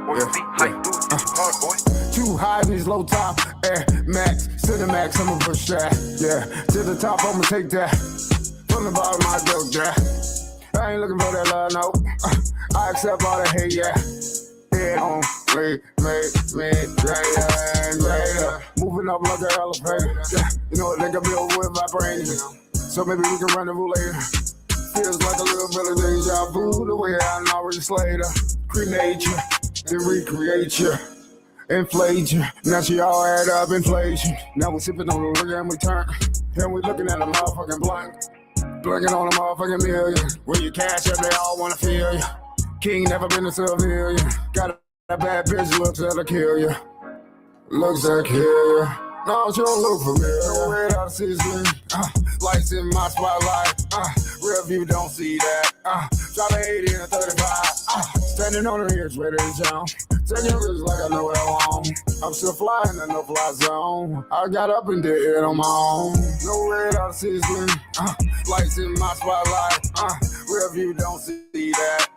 Too high in these low top, Air Max, Cinemax, I'ma push that. Yeah, to the top, I'ma take that. From the bottom, I go that. I ain't looking for that love, no. I accept all the hate, yeah. It only make me greater and greater. Moving up like an elevator. Yeah, you know what, they got me over with vibranium. So maybe we can rendezvous later. Feels like a little bit of deja vu, the way I already slayed her. Cremate you, then recreate you, inflate you. Now she all add up inflation. Now we sipping on the liquor and we turn. And we looking at a motherfucking blank. Blinking on a motherfucking million. When you cash up, they all wanna feel you. King never been a civilian. Got a bad bitch, looks that'll kill you. Looks that'll kill you. No, she don't look familiar. No way out of season. Lights in my spotlight. Real view don't see that. Drop an 80 and a 35. Standing on the edge, ready to jump. Taking risks like I know what I want. I'm still flying in the fly zone. I got up and did it on my own. No red out of season. Lights in my spotlight. Real view don't see that.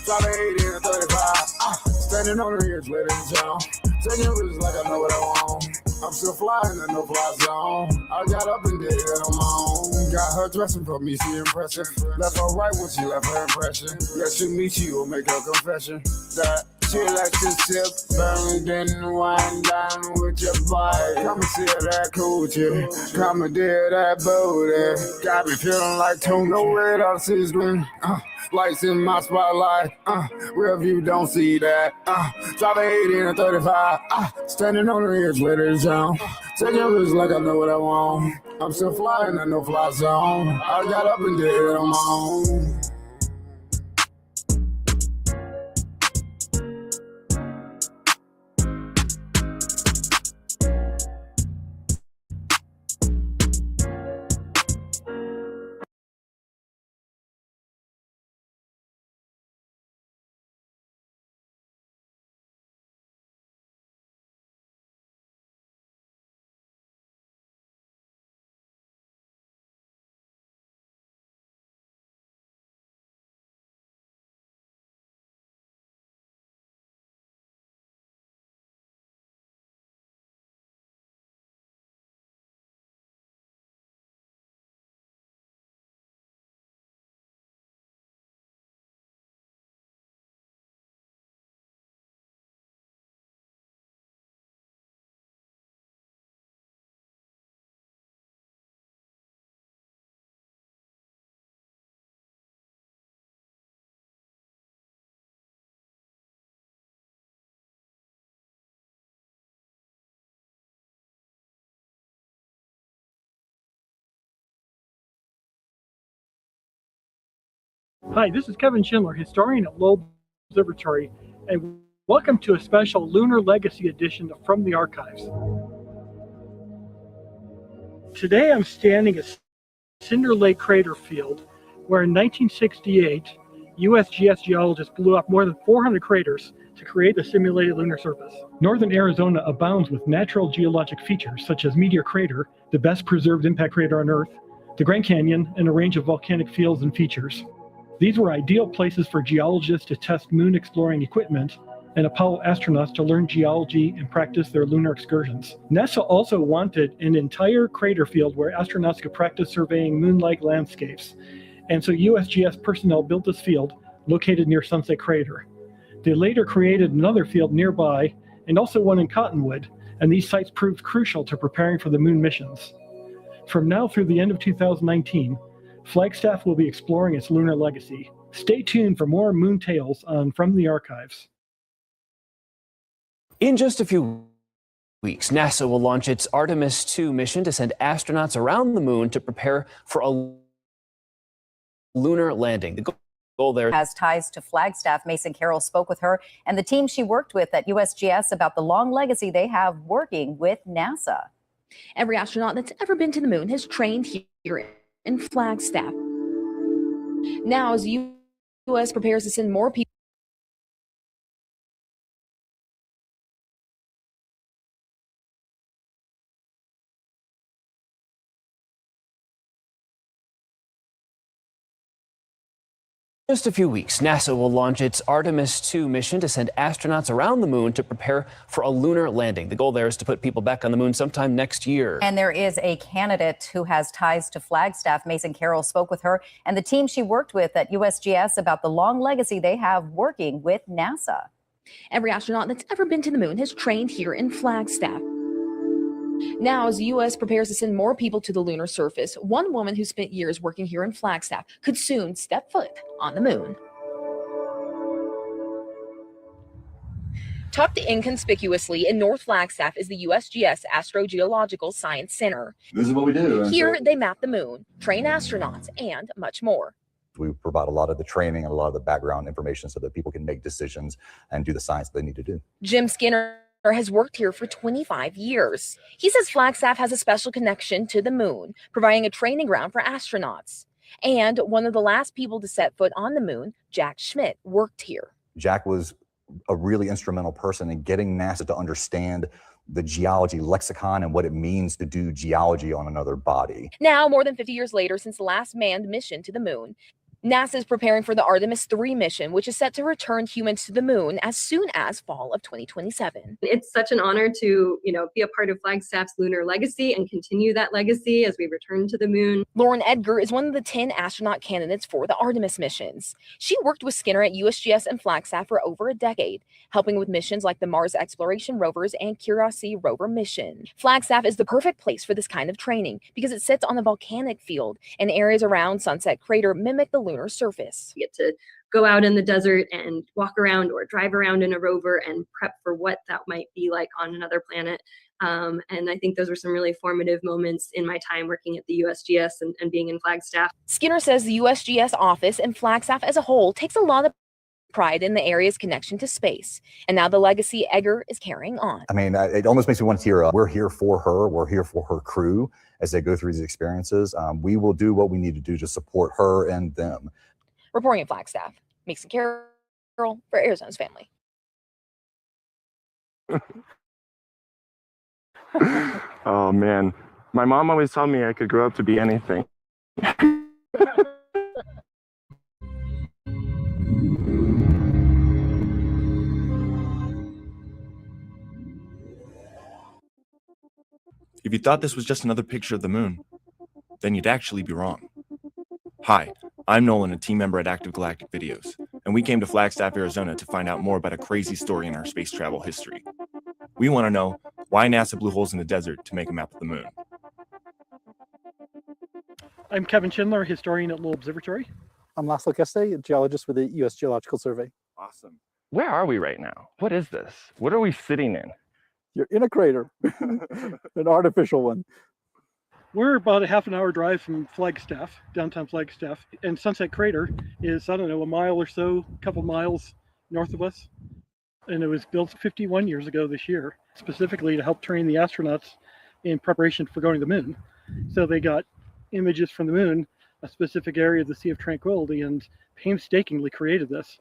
Drop an 80 and a 35. Standing on the edge, ready to jump. Taking risks like I know what I want. I'm still flying in the fly zone. I got up and did it on my own. Got her dressing for me, she impressive. Left her right when she left her impression. Yeah, she meet you will make her confession. That she likes to sip, burn, then wind down with your body. Come and see that coochie, come and do that booty. Got me feeling like Tony. No red out of seasoning. Lights in my spotlight. Real view don't see that. Drop an 80 and a 35. Standing on the edge, ready to jump. Taking risks like I know what I want. I'm still flying in no fly zone. I got up and did it on my own. Hi, this is Kevin Schindler, historian at Lowell Observatory, and welcome to a special Lunar Legacy edition of From the Archives. Today I'm standing at Cinder Lake Crater Field, where in 1968, USGS geologists blew up more than 400 craters to create a simulated lunar surface. Northern Arizona abounds with natural geologic features such as Meteor Crater, the best preserved impact crater on Earth, the Grand Canyon, and a range of volcanic fields and features. These were ideal places for geologists to test moon exploring equipment and Apollo astronauts to learn geology and practice their lunar excursions. NASA also wanted an entire crater field where astronauts could practice surveying moon-like landscapes. And so USGS personnel built this field located near Sunset Crater. They later created another field nearby and also one in Cottonwood, and these sites proved crucial to preparing for the moon missions. From now through the end of 2019, Flagstaff will be exploring its lunar legacy. Stay tuned for more moon tales on From the Archives. In just a few weeks, NASA will launch its Artemis 2 mission to send astronauts around the moon to prepare for a lunar landing. The goal there has ties to Flagstaff. Mason Carroll spoke with her and the team she worked with at USGS about the long legacy they have working with NASA. Every astronaut that's ever been to the moon has trained here in Flagstaff. Now, as the U.S. prepares to send more people Just a few weeks, NASA will launch its Artemis 2 mission to send astronauts around the moon to prepare for a lunar landing. The goal there is to put people back on the moon sometime next year. And there is a candidate who has ties to Flagstaff. Mason Carroll spoke with her and the team she worked with at USGS about the long legacy they have working with NASA. Every astronaut that's ever been to the moon has trained here in Flagstaff. Now, as the U.S. prepares to send more people to the lunar surface, one woman who spent years working here in Flagstaff could soon step foot on the moon. Tucked inconspicuously in North Flagstaff is the USGS Astrogeological Science Center. This is what we do. Here, they map the moon, train astronauts, and much more. We provide a lot of the training and a lot of the background information so that people can make decisions and do the science they need to do. Jim Skinner has worked here for 25 years. He says Flagstaff has a special connection to the moon, providing a training ground for astronauts. And one of the last people to set foot on the moon, Jack Schmidt, worked here. Jack was a really instrumental person in getting NASA to understand the geology lexicon and what it means to do geology on another body. Now, more than 50 years later since the last manned mission to the moon, NASA is preparing for the Artemis 3 mission, which is set to return humans to the moon as soon as fall of 2027. It's such an honor to, be a part of Flagstaff's lunar legacy and continue that legacy as we return to the moon. Lauren Edgar is one of the 10 astronaut candidates for the Artemis missions. She worked with Skinner at USGS and Flagstaff for over a decade, helping with missions like the Mars Exploration Rovers and Curiosity rover mission. Flagstaff is the perfect place for this kind of training because it sits on a volcanic field, and areas around Sunset Crater mimic the lunar surface. We get to go out in the desert and walk around or drive around in a rover and prep for what that might be like on another planet. And I think those were some really formative moments in my time working at the USGS and being in Flagstaff. Skinner says the USGS office and Flagstaff as a whole takes a lot of pride in the area's connection to space. And now the legacy Edgar is carrying on. I mean, it almost makes me want to hear, we're here for her, we're here for her crew as they go through these experiences. We will do what we need to do to support her and them. Reporting in Flagstaff, Mason Carroll for Arizona's Family. Oh man, my mom always told me I could grow up to be anything. If you thought this was just another picture of the moon, then you'd actually be wrong. Hi, I'm Nolan, a team member at Active Galactic Videos, and we came to Flagstaff, Arizona to find out more about a crazy story in our space travel history. We want to know why NASA blew holes in the desert to make a map of the moon. I'm Kevin Schindler, historian at Lowell Observatory. I'm Laszlo Keste, a geologist with the U.S. Geological Survey. Awesome. Where are we right now? What is this? What are we sitting in? You're in a crater, an artificial one. We're about a half an hour drive from Flagstaff, downtown Flagstaff, and Sunset Crater is, I don't know, a mile or so, a couple miles north of us. And it was built 51 years ago this year, specifically to help train the astronauts in preparation for going to the moon. So they got images from the moon, a specific area of the Sea of Tranquility, and painstakingly created this.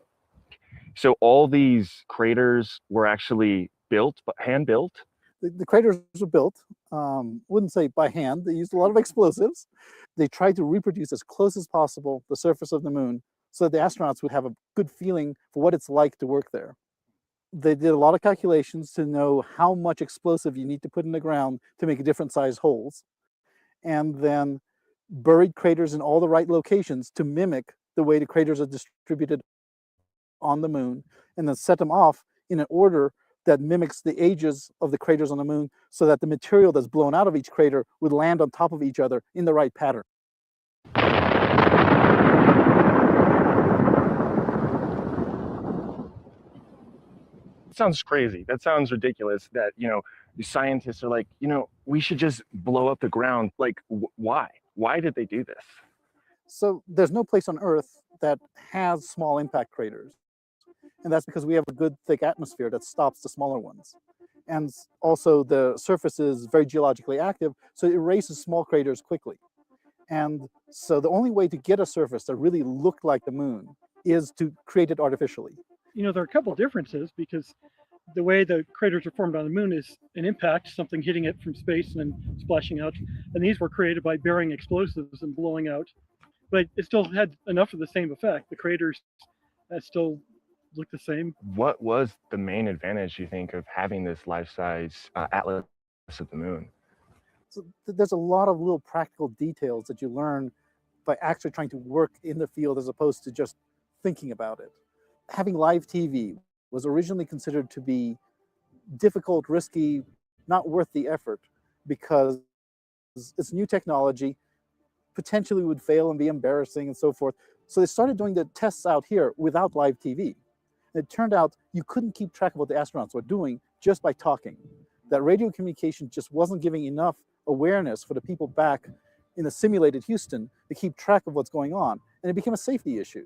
So all these craters were actually built, but hand-built? The craters were built, wouldn't say by hand. They used a lot of explosives. They tried to reproduce as close as possible the surface of the moon so that the astronauts would have a good feeling for what it's like to work there. They did a lot of calculations to know how much explosive you need to put in the ground to make different size holes, and then buried craters in all the right locations to mimic the way the craters are distributed on the moon, and then set them off in an order that mimics the ages of the craters on the moon so that the material that's blown out of each crater would land on top of each other in the right pattern. Sounds crazy. That sounds ridiculous that, the scientists are like, we should just blow up the ground. Like, why? Why did they do this? So there's no place on Earth that has small impact craters. And that's because we have a good thick atmosphere that stops the smaller ones. And also the surface is very geologically active, so it erases small craters quickly. And so the only way to get a surface that really looked like the moon is to create it artificially. There are a couple of differences because the way the craters are formed on the moon is an impact, something hitting it from space and then splashing out. And these were created by burying explosives and blowing out but it still had enough of the same effect. The craters still look the same. What was the main advantage, you think, of having this life-size atlas of the moon? So there's a lot of little practical details that you learn by actually trying to work in the field as opposed to just thinking about it. Having live TV was originally considered to be difficult, risky, not worth the effort because it's new technology, potentially would fail and be embarrassing and so forth. So they started doing the tests out here without live TV. And it turned out you couldn't keep track of what the astronauts were doing just by talking. That radio communication just wasn't giving enough awareness for the people back in the simulated Houston to keep track of what's going on. And it became a safety issue.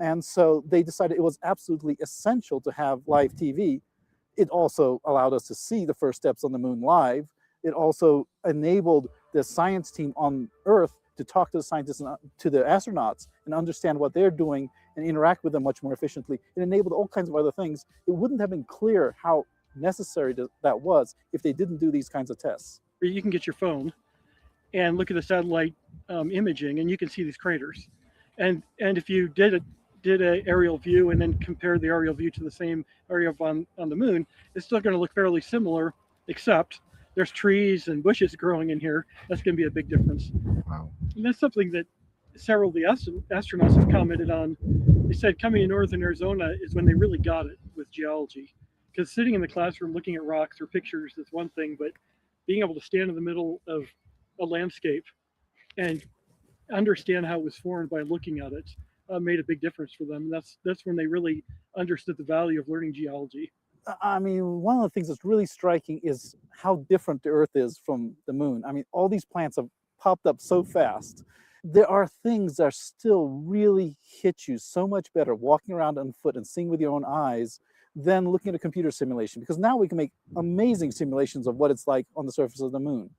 And so they decided it was absolutely essential to have live TV. It also allowed us to see the first steps on the moon live. It also enabled the science team on Earth to talk to the scientists and to the astronauts and understand what they're doing and interact with them much more efficiently. It enabled all kinds of other things. It wouldn't have been clear how necessary that was if they didn't do these kinds of tests. You can get your phone and look at the satellite imaging, and you can see these craters. And if you did an aerial view and then compared the aerial view to the same area on the moon, it's still going to look fairly similar, except there's trees and bushes growing in here. That's going to be a big difference. Wow. And that's something that several of the astronauts have commented on. They said coming to northern Arizona is when they really got it with geology. Because sitting in the classroom looking at rocks or pictures is one thing, but being able to stand in the middle of a landscape and understand how it was formed by looking at it made a big difference for them. And that's when they really understood the value of learning geology. I mean, one of the things that's really striking is how different the Earth is from the moon. I mean, all these plants have popped up so fast. There are things that still really hit you so much better walking around on foot and seeing with your own eyes than looking at a computer simulation, because now we can make amazing simulations of what it's like on the surface of the moon.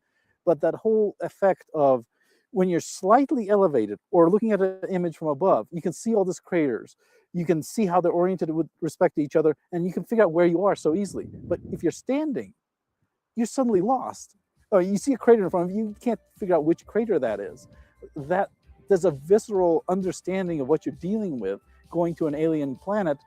But that whole effect of when you're slightly elevated or looking at an image from above, you can see all these craters. You can see how they're oriented with respect to each other, and you can figure out where you are so easily. But if you're standing, you're suddenly lost. Or you see a crater in front of you, you can't figure out which crater that is. That there's a visceral understanding of what you're dealing with going to an alien planet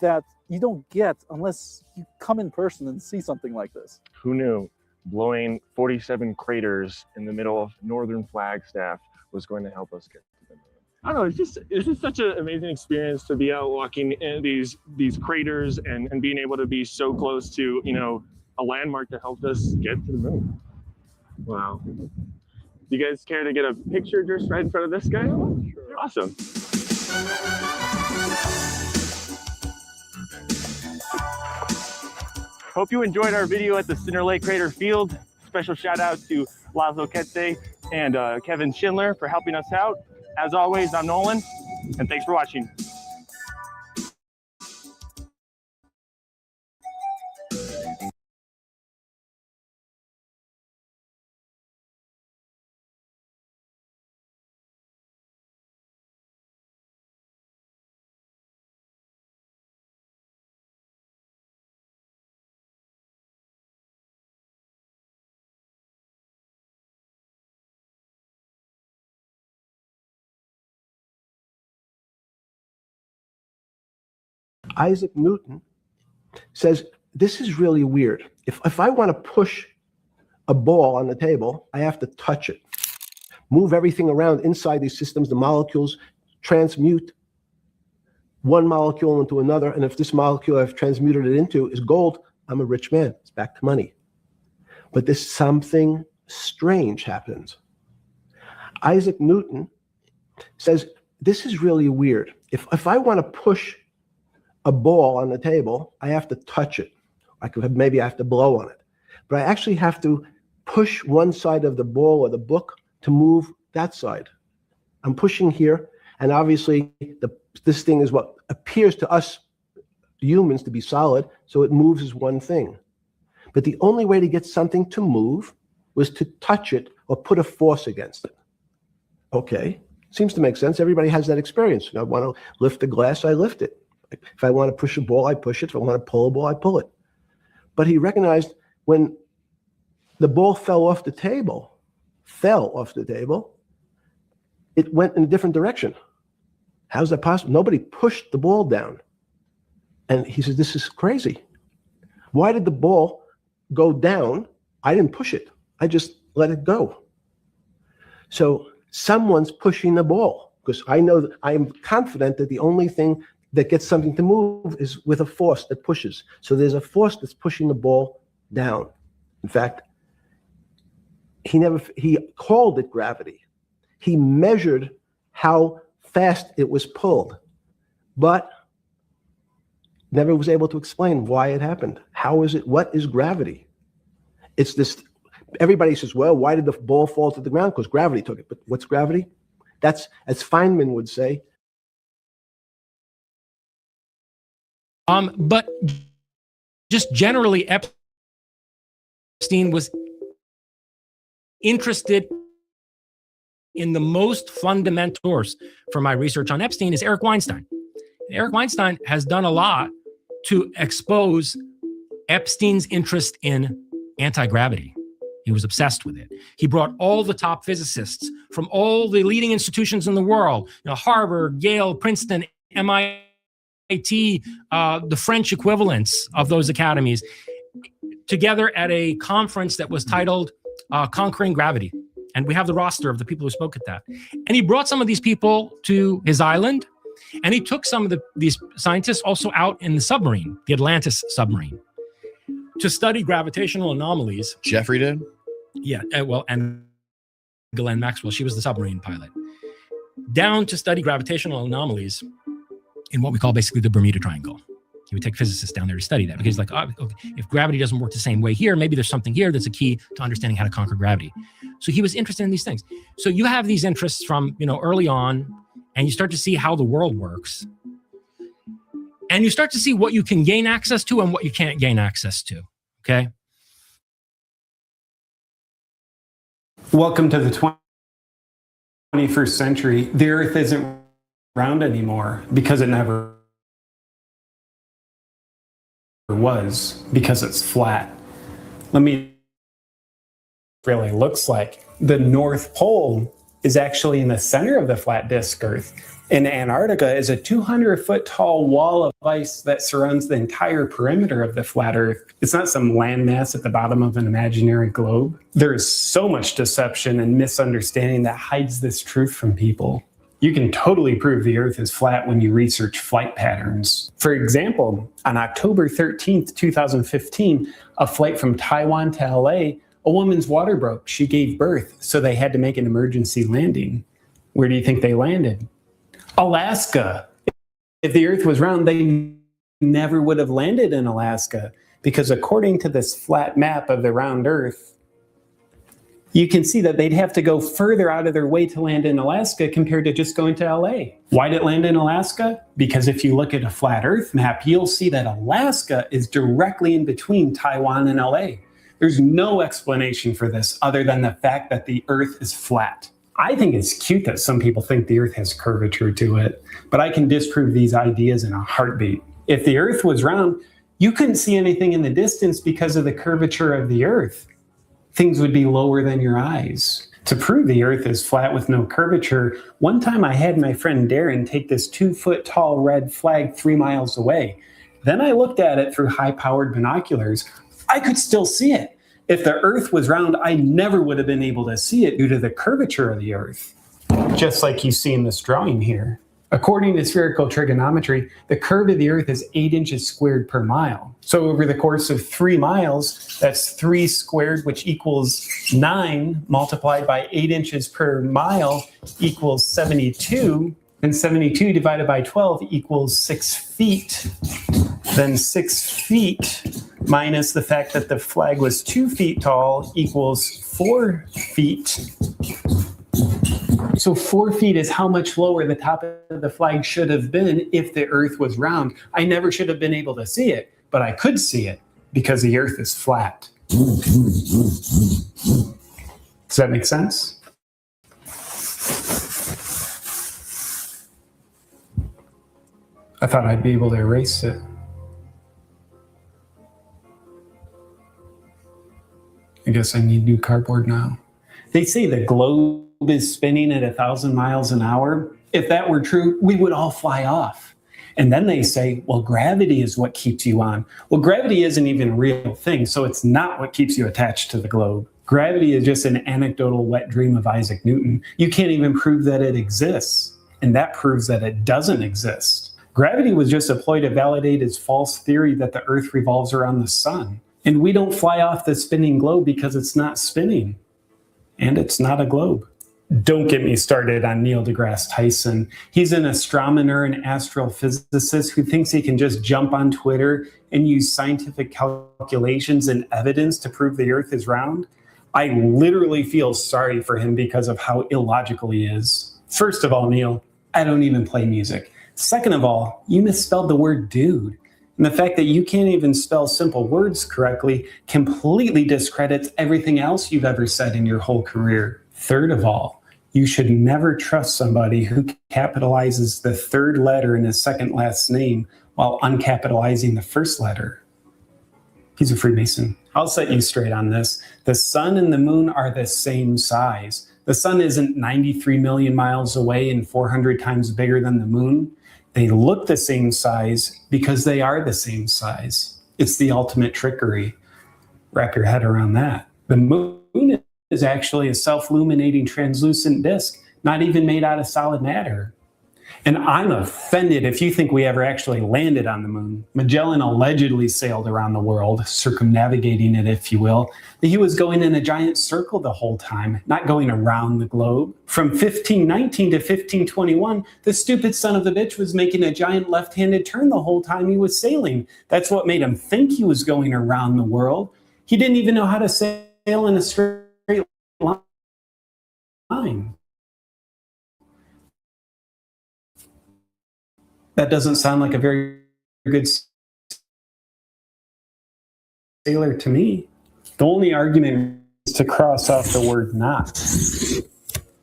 that you don't get unless you come in person and see something like this. Who knew blowing 47 craters in the middle of northern Flagstaff was going to help us get to the moon? I don't know, it's just such an amazing experience to be out walking in these craters and being able to be so close to, you know, a landmark that helped us get to the moon. Wow. Do you guys care to get a picture just right in front of this guy? Sure. Awesome. Hope you enjoyed our video at the Cinder Lake Crater Field. Special shout out to Laszlo Ketze and Kevin Schindler for helping us out. As always, I'm Nolan, and thanks for watching. Isaac Newton says, this is really weird. If I want to push a ball on the table, I have to touch it. Move everything around inside these systems, the molecules transmute one molecule into another, and if this molecule I've transmuted it into is gold, I'm a rich man. It's back to money. But there's something strange happens. Isaac Newton says, this is really weird. If I want to push a ball on the table, I have to touch it. Maybe I have to blow on it. But I actually have to push one side of the ball or the book to move that side. I'm pushing here, and obviously this thing is what appears to us humans to be solid, so it moves as one thing. But the only way to get something to move was to touch it or put a force against it. Okay, seems to make sense. Everybody has that experience. I want to lift a glass, I lift it. If I want to push a ball, I push it. If I want to pull a ball, I pull it. But he recognized when the ball fell off the table, it went in a different direction. How's that possible? Nobody pushed the ball down. And he said, this is crazy. Why did the ball go down? I didn't push it. I just let it go. So someone's pushing the ball, because I know that I am confident that the only thing that gets something to move is with a force that pushes. So there's a force that's pushing the ball down. In fact, he called it gravity. He measured how fast it was pulled, but never was able to explain why it happened. How is it? What is gravity? It's this, everybody says, well, why did the ball fall to the ground? Because gravity took it. But what's gravity? That's, as Feynman would say. But just generally, Epstein was interested in the most fundamental source for my research on Epstein is Eric Weinstein. Eric Weinstein has done a lot to expose Epstein's interest in anti-gravity. He was obsessed with it. He brought all the top physicists from all the leading institutions in the world, Harvard, Yale, Princeton, MIT, the French equivalents of those academies, together at a conference that was titled Conquering Gravity. And we have the roster of the people who spoke at that. And he brought some of these people to his island, and he took some of these scientists also out in the submarine, the Atlantis submarine, to study gravitational anomalies. Jeffrey did? Yeah, well, and Ghislaine Maxwell, she was the submarine pilot. Down to study gravitational anomalies in what we call basically the Bermuda Triangle. He would take physicists down there to study that, because he's like, oh, okay, if gravity doesn't work the same way here, maybe there's something here that's a key to understanding how to conquer gravity. So he was interested in these things. So you have these interests from, early on, and you start to see how the world works. And you start to see what you can gain access to and what you can't gain access to, okay? Welcome to the 21st century. The Earth isn't round anymore because it never was, because it's flat. Really looks like. The North Pole is actually in the center of the flat disk Earth. And Antarctica is a 200-foot tall wall of ice that surrounds the entire perimeter of the flat Earth. It's not some landmass at the bottom of an imaginary globe. There is so much deception and misunderstanding that hides this truth from people. You can totally prove the Earth is flat when you research flight patterns. For example, on October 13th, 2015, a flight from Taiwan to LA, a woman's water broke. She gave birth, so they had to make an emergency landing. Where do you think they landed? Alaska. If the Earth was round, they never would have landed in Alaska, because according to this flat map of the round Earth, you can see that they'd have to go further out of their way to land in Alaska compared to just going to LA. Why'd it land in Alaska? Because if you look at a flat Earth map, you'll see that Alaska is directly in between Taiwan and LA. There's no explanation for this other than the fact that the Earth is flat. I think it's cute that some people think the Earth has curvature to it, but I can disprove these ideas in a heartbeat. If the Earth was round, you couldn't see anything in the distance because of the curvature of the Earth. Things would be lower than your eyes. To prove the Earth is flat with no curvature, one time I had my friend Darren take this 2-foot tall red flag 3 miles away. Then I looked at it through high-powered binoculars. I could still see it. If the Earth was round, I never would have been able to see it due to the curvature of the Earth. Just like you see in this drawing here. According to spherical trigonometry, the curve of the Earth is 8 inches squared per mile. So over the course of 3 miles, that's 3 squared, which equals 9, multiplied by 8 inches per mile equals 72. And 72 divided by 12 equals 6 feet. Then 6 feet minus the fact that the flag was 2 feet tall equals 4 feet. So 4 feet is how much lower the top of the flag should have been if the Earth was round. I never should have been able to see it, but I could see it because the Earth is flat. Does that make sense? I thought I'd be able to erase it. I guess I need new cardboard now. They say the globe is spinning at 1,000 miles an hour, if that were true, we would all fly off. And then they say, well, gravity is what keeps you on. Well, gravity isn't even a real thing, so it's not what keeps you attached to the globe. Gravity is just an anecdotal wet dream of Isaac Newton. You can't even prove that it exists, and that proves that it doesn't exist. Gravity was just a ploy to validate his false theory that the Earth revolves around the sun. And we don't fly off the spinning globe because it's not spinning. And it's not a globe. Don't get me started on Neil deGrasse Tyson. He's an astronomer and astrophysicist who thinks he can just jump on Twitter and use scientific calculations and evidence to prove the Earth is round. I literally feel sorry for him because of how illogical he is. First of all, Neil, I don't even play music. Second of all, you misspelled the word dude. And the fact that you can't even spell simple words correctly completely discredits everything else you've ever said in your whole career. Third of all, you should never trust somebody who capitalizes the third letter in his second last name while uncapitalizing the first letter. He's a Freemason. I'll set you straight on this. The sun and the moon are the same size. The sun isn't 93 million miles away and 400 times bigger than the moon. They look the same size because they are the same size. It's the ultimate trickery. Wrap your head around that. The moon is actually a self-illuminating translucent disk, not even made out of solid matter. And I'm offended if you think we ever actually landed on the moon. Magellan allegedly sailed around the world, circumnavigating it, if you will. He was going in a giant circle the whole time, not going around the globe. From 1519 to 1521, the stupid son of a bitch was making a giant left-handed turn the whole time he was sailing. That's what made him think he was going around the world. He didn't even know how to sail in a straight line. That doesn't sound like a very good sailor to me. The only argument is to cross off the word not.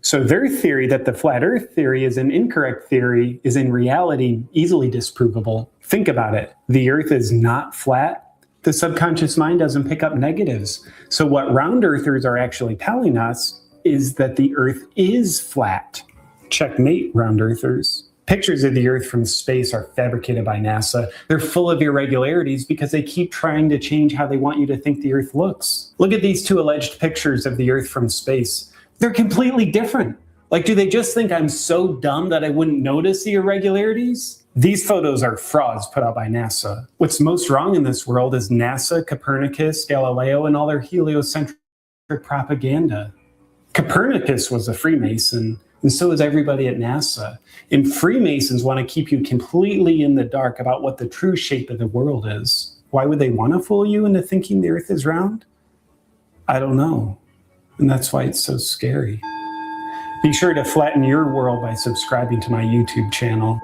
So their theory that the flat earth theory is an incorrect theory is in reality easily disprovable. Think about it. The earth is not flat. The subconscious mind doesn't pick up negatives. So what round earthers are actually telling us is that the earth is flat. Checkmate, round earthers. Pictures of the Earth from space are fabricated by NASA. They're full of irregularities because they keep trying to change how they want you to think the Earth looks. Look at these two alleged pictures of the Earth from space. They're completely different. Like, do they just think I'm so dumb that I wouldn't notice the irregularities? These photos are frauds put out by NASA. What's most wrong in this world is NASA, Copernicus, Galileo, and all their heliocentric propaganda. Copernicus was a Freemason, and so is everybody at NASA. And Freemasons want to keep you completely in the dark about what the true shape of the world is. Why would they want to fool you into thinking the Earth is round? I don't know. And that's why it's so scary. Be sure to flatten your world by subscribing to my YouTube channel.